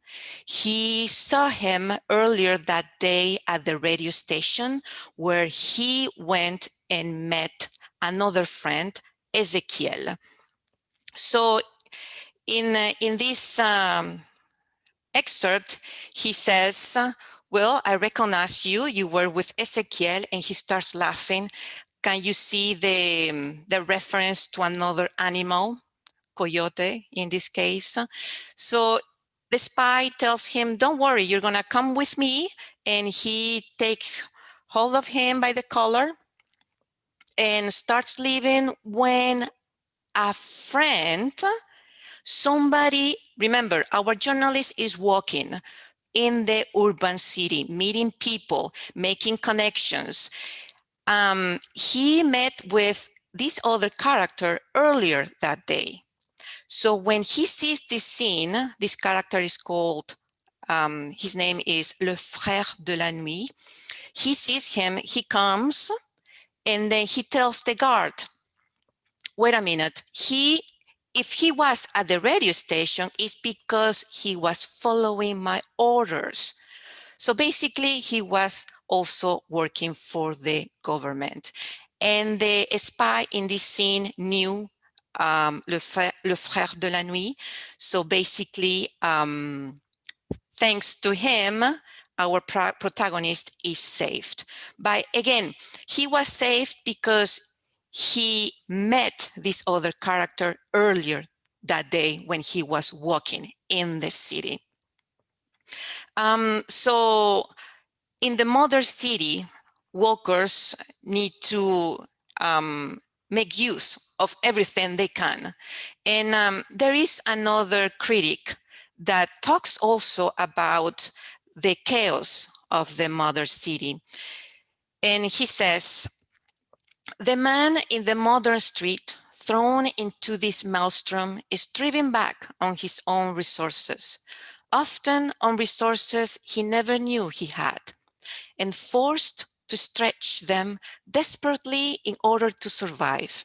He saw him earlier that day at the radio station, where he went and met another friend, Ezekiel. So in this excerpt, he says, well, I recognize you. You were with Ezekiel, and he starts laughing. Can you see the reference to another animal, coyote in this case? So the spy tells him, don't worry, you're going to come with me. And he takes hold of him by the collar and starts leaving, when a friend, somebody, remember, our journalist is walking in the urban city, meeting people, making connections. He met with this other character earlier that day. So when he sees this scene, this character is called, his name is Le Frère de la Nuit. He sees him, he comes, and then he tells the guard, wait a minute, if he was at the radio station, it's because he was following my orders. So basically, he was also working for the government. And the spy in this scene knew Le Frère de la Nuit. So basically, thanks to him, our protagonist is saved. But again, he was saved because he met this other character earlier that day when he was walking in the city. So in the modern city, walkers need to make use of everything they can. And there is another critic that talks also about the chaos of the modern city. And he says, the man in the modern street thrown into this maelstrom is driven back on his own resources, often on resources he never knew he had, and forced to stretch them desperately in order to survive.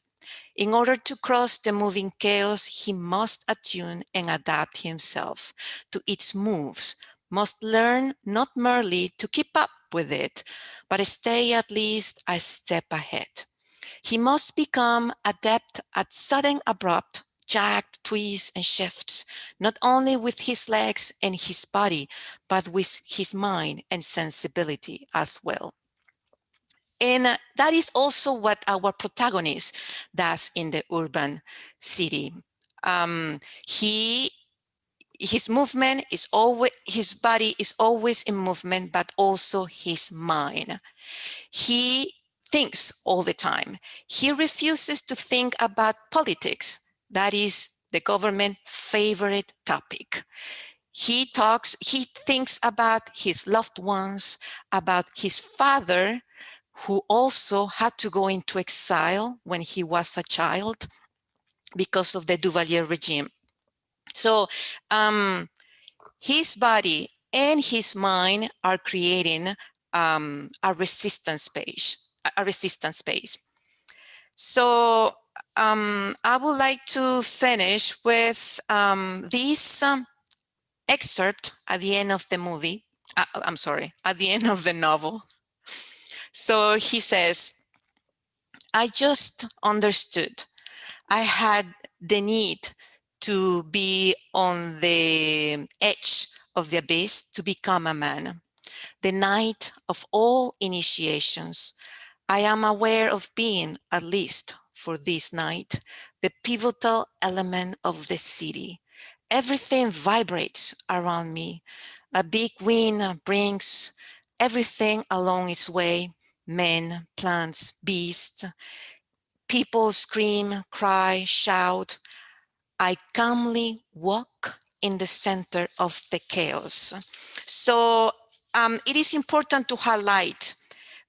In order to cross the moving chaos, he must attune and adapt himself to its moves, must learn not merely to keep up with it, but stay at least a step ahead. He must become adept at sudden, abrupt, jagged twists and shifts, not only with his legs and his body, but with his mind and sensibility as well. And that is also what our protagonist does in the urban city. His movement is always, his body is always in movement, but also his mind. He thinks all the time. He refuses to think about politics. That is the government's favorite topic. He thinks about his loved ones, about his father, who also had to go into exile when he was a child because of the Duvalier regime. So his body and his mind are creating a resistance space. So I would like to finish with this excerpt at the end of the movie. I'm sorry, at the end of the novel. So he says, I just understood. I had the need to be on the edge of the abyss to become a man. The night of all initiations, I am aware of being, at least for this night, the pivotal element of the city. Everything vibrates around me. A big wind brings everything along its way, men, plants, beasts. People scream, cry, shout. I calmly walk in the center of the chaos. So it is important to highlight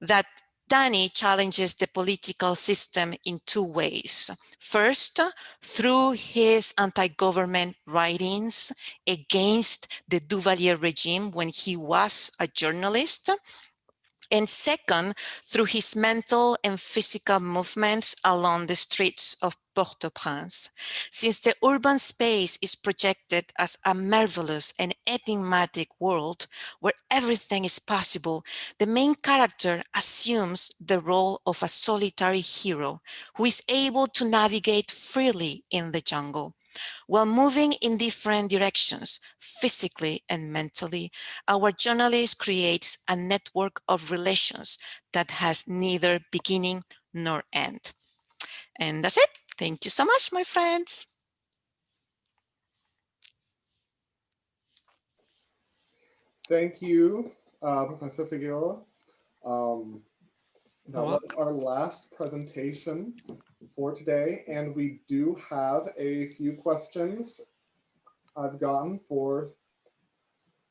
that Danny challenges the political system in two ways. First, through his anti-government writings against the Duvalier regime when he was a journalist. And second, through his mental and physical movements along the streets of Port-au-Prince. Since the urban space is projected as a marvelous and enigmatic world where everything is possible, the main character assumes the role of a solitary hero who is able to navigate freely in the jungle. While moving in different directions, physically and mentally, our journalist creates a network of relations that has neither beginning nor end. And that's it. Thank you so much, my friends.
Thank you, Professor Figueroa. That was our last presentation for today, and we do have a few questions I've gotten for,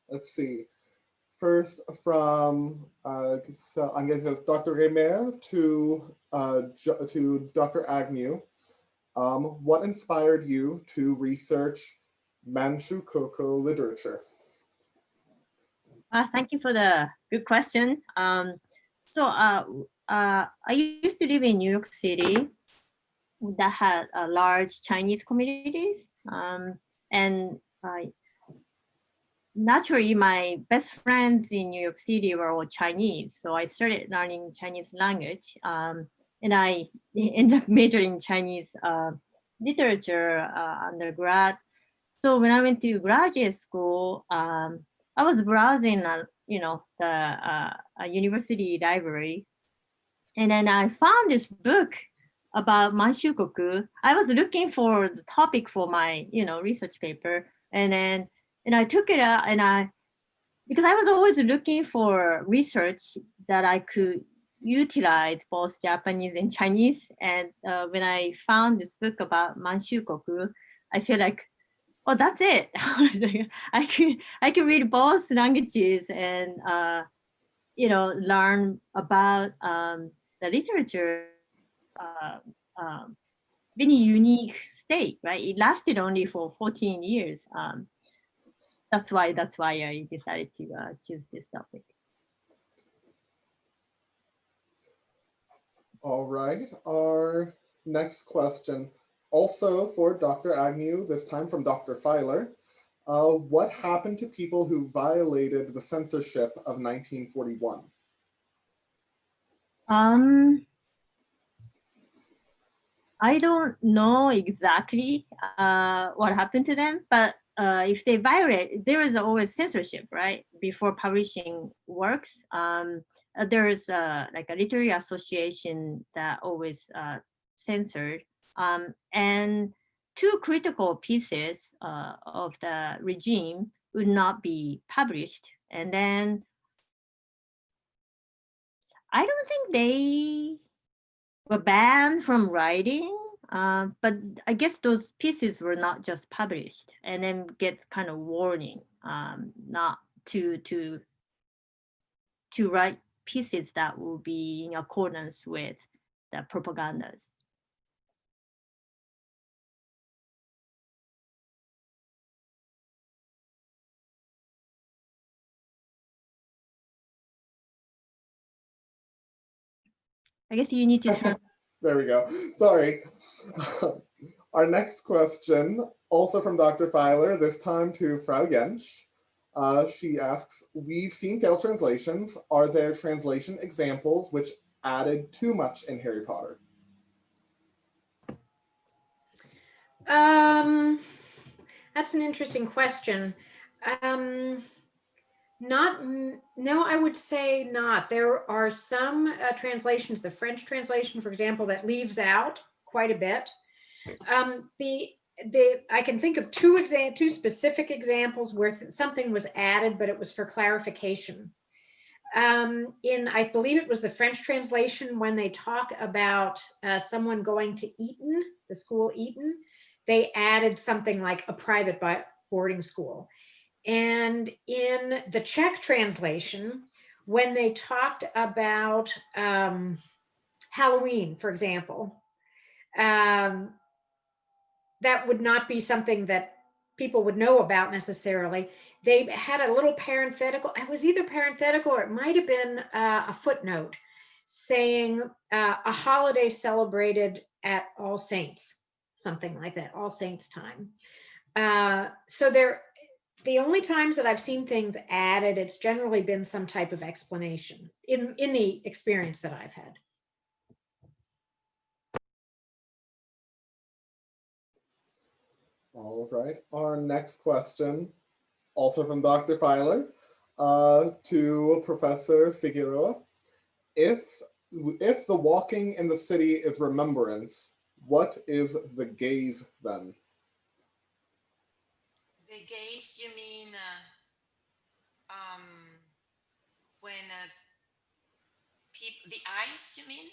let's see, first from, so I'm going to say Dr. Remer to Dr. Agnew. What inspired you to research Manchu Cocoa literature?
Thank you for the good question. I used to live in New York City that had large Chinese communities. And naturally, my best friends in New York City were all Chinese. So I started learning Chinese language. And I ended up majoring in Chinese literature undergrad. So when I went to graduate school, I was browsing, the university library, and then I found this book about Manshukoku. I was looking for the topic for my, research paper, and I took it out, and because I was always looking for research that I could utilize both Japanese and Chinese. And when I found this book about Manshukoku, I feel like, oh, that's it. I can read both languages and learn about the literature. Very unique state, right? It lasted only for 14 years. That's why I decided to choose this topic.
All right, our next question, also for Dr. Agnew, this time from Dr. Filer. What happened to people who violated the censorship of 1941?
I don't know exactly what happened to them, but if they violate, there is always censorship, right? Before publishing works, there is like a literary association that always censored, and two critical pieces of the regime would not be published, and then I don't think they were banned from writing, but I guess those pieces were not just published and then get kind of warning not to write pieces that will be in accordance with the propagandas. I guess you need to turn.
There we go. Sorry. Our next question, also from Dr. Filer, this time to Frau Jentsch. She asks, we've seen failed translations. Are there translation examples which added too much in Harry Potter?
That's an interesting question. No, I would say not. There are some translations, the French translation, for example, that leaves out quite a bit. I can think of two specific examples where something was added, but it was for clarification. I believe it was the French translation, when they talk about someone going to Eton, the school Eton, they added something like a private boarding school. And in the Czech translation, when they talked about Halloween, for example, that would not be something that people would know about necessarily. They had a little parenthetical. It was either parenthetical or it might have been a footnote saying a holiday celebrated at All Saints, something like that, All Saints time. So the only times that I've seen things added, it's generally been some type of explanation in the experience that I've had.
All right, our next question, also from Dr. Filer, to Professor Figueroa. If the walking in the city is remembrance, what is the gaze then?
The gaze, you mean when the eyes, you mean?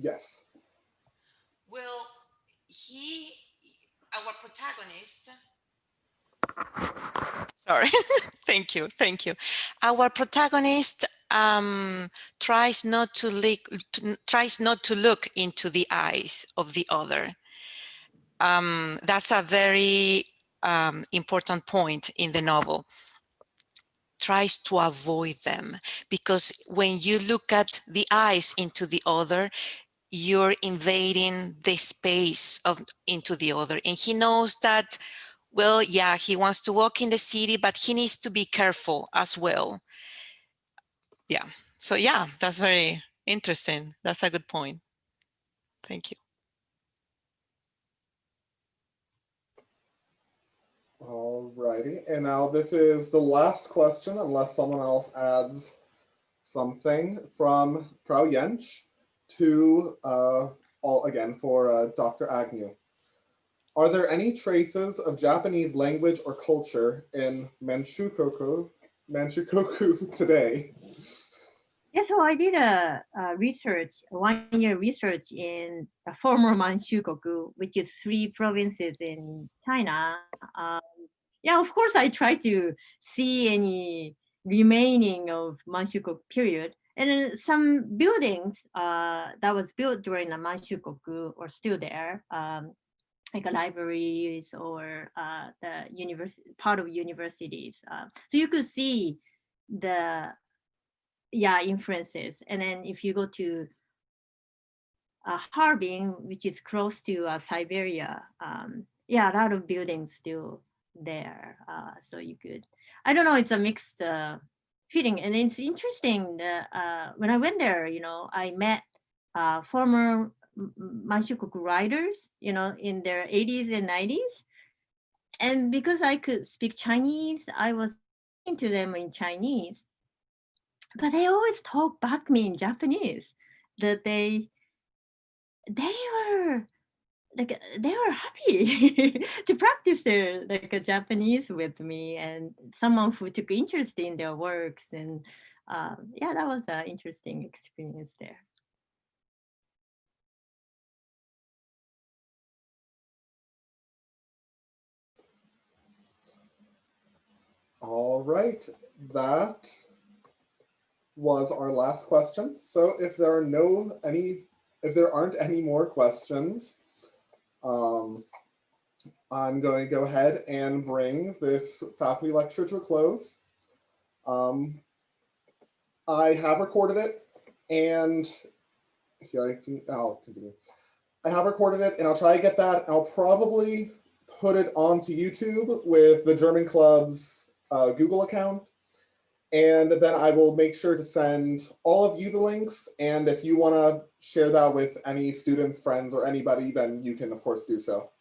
Yes.
Well, our protagonist, sorry, thank you. Our protagonist tries not to look into the eyes of the other. That's a very important point in the novel. Tries to avoid them, because when you look at the eyes into the other, you're invading the space into the other. And he knows that, well, yeah, he wants to walk in the city, but he needs to be careful as well. Yeah, so yeah, that's very interesting. That's a good point. Thank you.
Alrighty, and now this is the last question, unless someone else adds something from Frau Jensch to all again for Dr. Agnew. Are there any traces of Japanese language or culture in Manchukuo today?
Yeah, so I did a research, 1 year research in the former Manchukuo, which is 3 provinces in China. Yeah, of course, I try to see any remaining of Manchukuo period. And then some buildings that was built during the Manchukuo are still there, like libraries or the university, part of universities. So you could see the influences. And then if you go to Harbin, which is close to Siberia, a lot of buildings still there. So you could, I don't know, it's a mixed feeling. And it's interesting that when I went there, I met former Manchukuo writers, in their 80s and 90s. And because I could speak Chinese, I was speaking to them in Chinese. But they always talk back me in Japanese. That they were happy to practice their Japanese with me, and someone who took interest in their works. And that was an interesting experience there.
All right, that was our last question. So if there aren't any more questions, I'm going to go ahead and bring this faculty lecture to a close. I have recorded it, and here I'll continue. I have recorded it, and I'll try to get that. I'll probably put it onto YouTube with the German Club's Google account. And then I will make sure to send all of you the links. And if you want to share that with any students, friends, or anybody, then you can, of course, do so.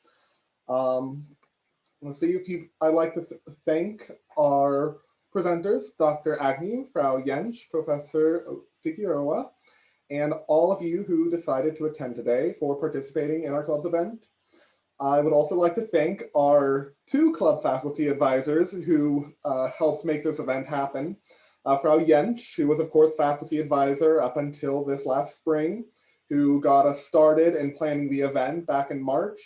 Let's see, I'd like to thank our presenters, Dr. Agnew, Frau Jensch, Professor Figueroa, and all of you who decided to attend today for participating in our club's event. I would also like to thank our 2 club faculty advisors who helped make this event happen. Frau Jensch, who was of course faculty advisor up until this last spring, who got us started in planning the event back in March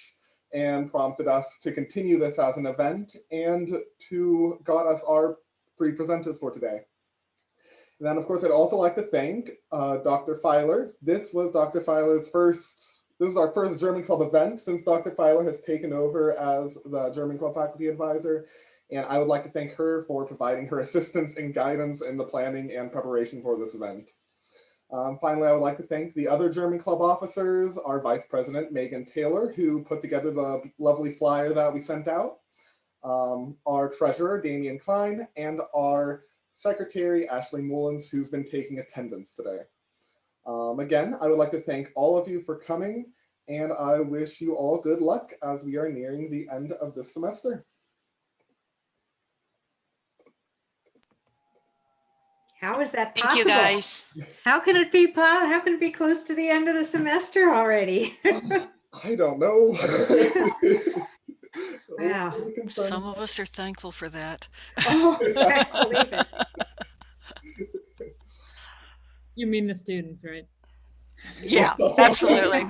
and prompted us to continue this as an event and to got us our 3 presenters for today. And then of course I'd also like to thank Dr. Feiler. This is our first German Club event since Dr. Feiler has taken over as the German Club faculty advisor. And I would like to thank her for providing her assistance and guidance in the planning and preparation for this event. Finally, I would like to thank the other German Club officers, our Vice President, Megan Taylor, who put together the lovely flyer that we sent out, our Treasurer, Damian Klein, and our Secretary, Ashley Mullins, who's been taking attendance today. Again, I would like to thank all of you for coming, and I wish you all good luck as we are nearing the end of this semester.
How is that possible?
Thank you, guys.
How can it be close to the end of the semester already?
I don't know.
Wow.
Some of us are thankful for that.
Oh, I believe it.
You mean the students, right?
Yeah, absolutely.